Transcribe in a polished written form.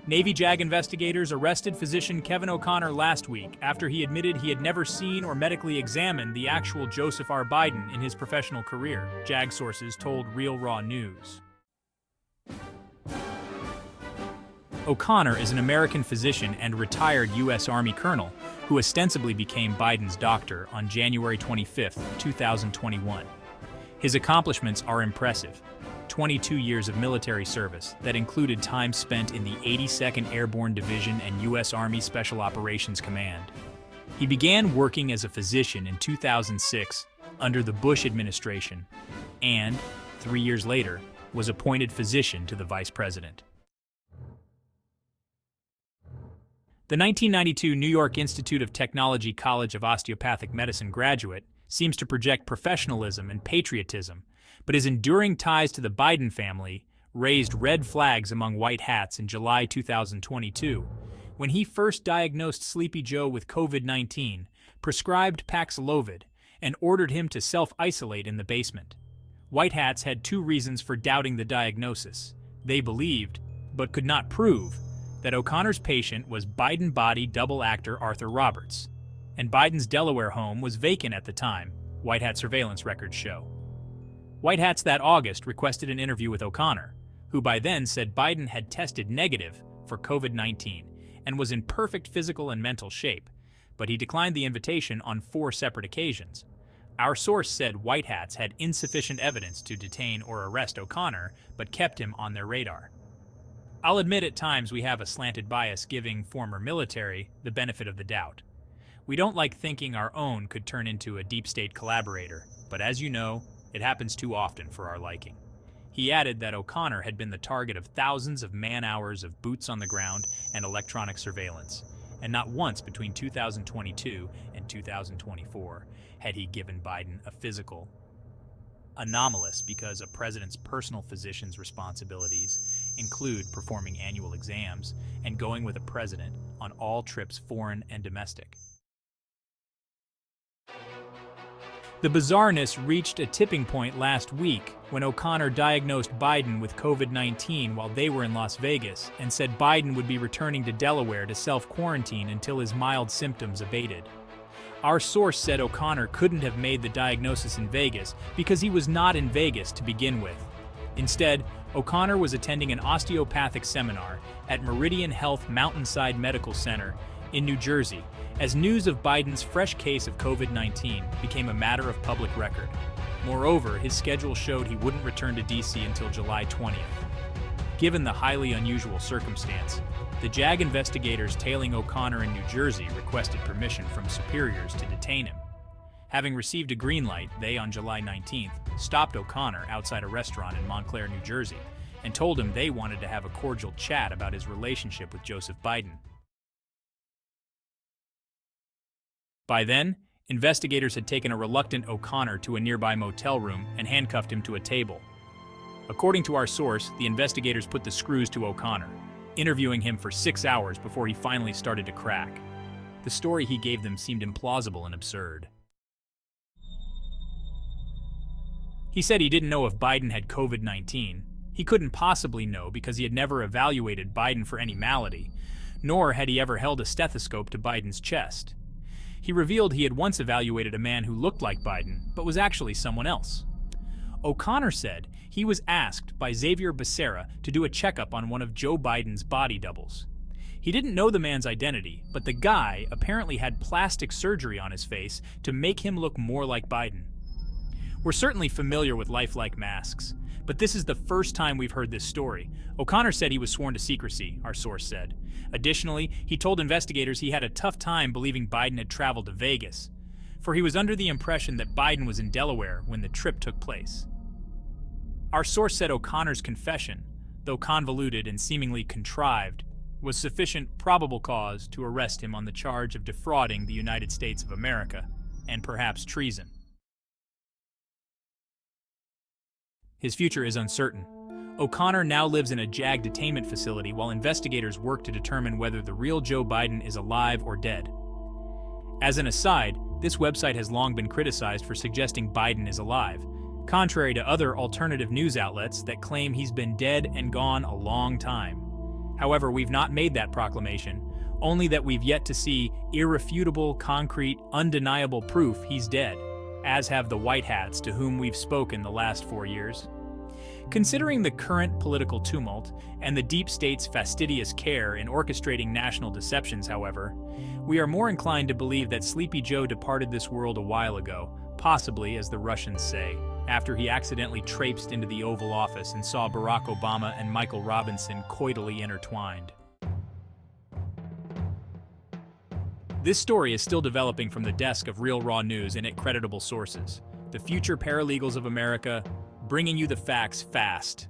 Navy JAG investigators arrested physician Kevin O'Connor last week after he admitted he had never seen or medically examined the actual Joseph R. Biden in his professional career, JAG sources told Real Raw News. O'Connor is an American physician and retired U.S. Army colonel who ostensibly became Biden's doctor on January 25, 2021. His accomplishments are impressive. 22 years of military service that included time spent in the 82nd Airborne Division and U.S. Army Special Operations Command. He began working as a physician in 2006 under the Bush administration and, 3 years later, was appointed physician to the vice president. The 1992 New York Institute of Technology College of Osteopathic Medicine graduate seems to project professionalism and patriotism, but his enduring ties to the Biden family raised red flags among white hats in July 2022, when he first diagnosed Sleepy Joe with COVID-19, prescribed Paxlovid, and ordered him to self-isolate in the basement. White hats had two reasons for doubting the diagnosis. They believed, but could not prove, that O'Connor's patient was Biden body double actor Arthur Roberts, and Biden's Delaware home was vacant at the time, White Hat surveillance records show. White Hats that August requested an interview with O'Connor, who by then said Biden had tested negative for COVID-19 and was in perfect physical and mental shape, but he declined the invitation on 4 separate occasions. Our source said White Hats had insufficient evidence to detain or arrest O'Connor, but kept him on their radar. I'll admit at times we have a slanted bias giving former military the benefit of the doubt. We don't like thinking our own could turn into a deep state collaborator, but as you know, it happens too often for our liking. He added that O'Connor had been the target of thousands of man-hours of boots on the ground and electronic surveillance, and not once between 2022 and 2024 had he given Biden a physical. Anomalous because a president's personal physician's responsibilities include performing annual exams and going with a president on all trips foreign and domestic. The bizarreness reached a tipping point last week when O'Connor diagnosed Biden with COVID-19 while they were in Las Vegas and said Biden would be returning to Delaware to self-quarantine until his mild symptoms abated. Our source said O'Connor couldn't have made the diagnosis in Vegas because he was not in Vegas to begin with. Instead, O'Connor was attending an osteopathic seminar at Meridian Health Mountainside Medical Center in New Jersey as news of Biden's fresh case of COVID-19 became a matter of public record. Moreover, his schedule showed he wouldn't return to D.C. until July 20th. Given the highly unusual circumstance, the JAG investigators tailing O'Connor in New Jersey requested permission from superiors to detain him. Having received a green light, they, on July 19th, stopped O'Connor outside a restaurant in Montclair, New Jersey, and told him they wanted to have a cordial chat about his relationship with Joseph Biden. By then, investigators had taken a reluctant O'Connor to a nearby motel room and handcuffed him to a table. According to our source, the investigators put the screws to O'Connor, interviewing him for 6 hours before he finally started to crack. The story he gave them seemed implausible and absurd. He said he didn't know if Biden had COVID-19. He couldn't possibly know because he had never evaluated Biden for any malady, nor had he ever held a stethoscope to Biden's chest. He revealed he had once evaluated a man who looked like Biden, but was actually someone else. O'Connor said he was asked by Xavier Becerra to do a checkup on one of Joe Biden's body doubles. He didn't know the man's identity, but the guy apparently had plastic surgery on his face to make him look more like Biden. We're certainly familiar with lifelike masks, but this is the first time we've heard this story. O'Connor said he was sworn to secrecy, our source said. Additionally, he told investigators he had a tough time believing Biden had traveled to Vegas, for he was under the impression that Biden was in Delaware when the trip took place. Our source said O'Connor's confession, though convoluted and seemingly contrived, was sufficient probable cause to arrest him on the charge of defrauding the United States of America, and perhaps treason. His future is uncertain. O'Connor now lives in a JAG detainment facility while investigators work to determine whether the real Joe Biden is alive or dead. As an aside, this website has long been criticized for suggesting Biden is alive, contrary to other alternative news outlets that claim he's been dead and gone a long time. However, we've not made that proclamation, only that we've yet to see irrefutable, concrete, undeniable proof he's dead, as have the white hats to whom we've spoken the last 4 years. Considering the current political tumult and the deep state's fastidious care in orchestrating national deceptions, however, we are more inclined to believe that Sleepy Joe departed this world a while ago, possibly, as the Russians say, after he accidentally traipsed into the Oval Office and saw Barack Obama and Michael Robinson coitally intertwined. This story is still developing from the desk of Real Raw News and at credible sources. The future paralegals of America, bringing you the facts fast.